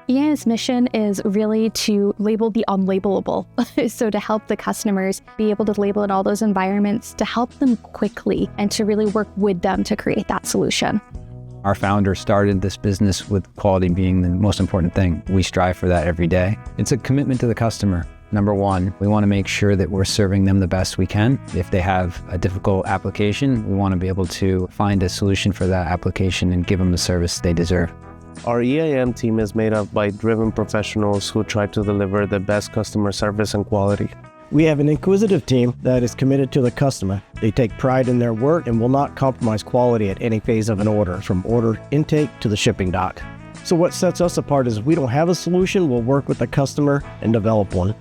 EIM's mission is really to label the unlabelable. So to help the customers be able to label in all those environments, to help them quickly and to really work with them to create that solution. Our founder started this business with quality being the most important thing. We strive for that every day. It's a commitment to the customer. Number one, we want to make sure that we're serving them the best we can. If they have a difficult application, we want to be able to find a solution for that application and give them the service they deserve. Our EIM team is made up by driven professionals who try to deliver the best customer service and quality. We have an inquisitive team that is committed to the customer. They take pride in their work and will not compromise quality at any phase of an order, from order intake to the shipping dock. So what sets us apart is if we don't have a solution, we'll work with the customer and develop one.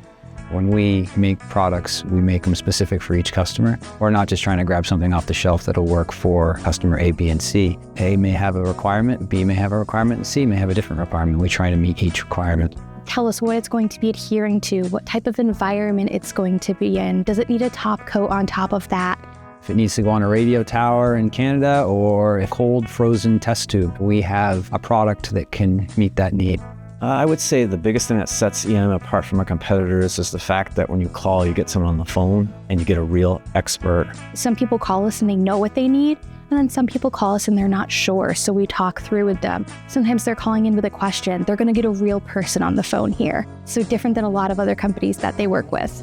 When we make products, we make them specific for each customer. We're not just trying to grab something off the shelf that'll work for customer A, B, and C. A may have a requirement, B may have a requirement, and C may have a different requirement. We try to meet each requirement. Tell us what it's going to be adhering to, what type of environment it's going to be in. Does it need a top coat on top of that? If it needs to go on a radio tower in Canada or a cold frozen test tube, we have a product that can meet that need. I would say the biggest thing that sets EIM apart from our competitors is the fact that when you call, you get someone on the phone and you get a real expert. Some people call us and they know what they need, and then some people call us and they're not sure, so we talk through with them. Sometimes they're calling in with a question. They're going to get a real person on the phone here, so different than a lot of other companies that they work with.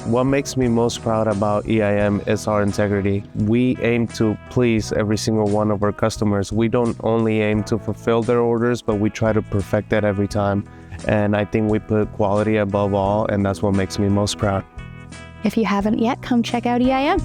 What makes me most proud about EIM is our integrity. We aim to please every single one of our customers. We don't only aim to fulfill their orders, but we try to perfect that every time. And I think we put quality above all, and that's what makes me most proud. If you haven't yet, come check out EIM.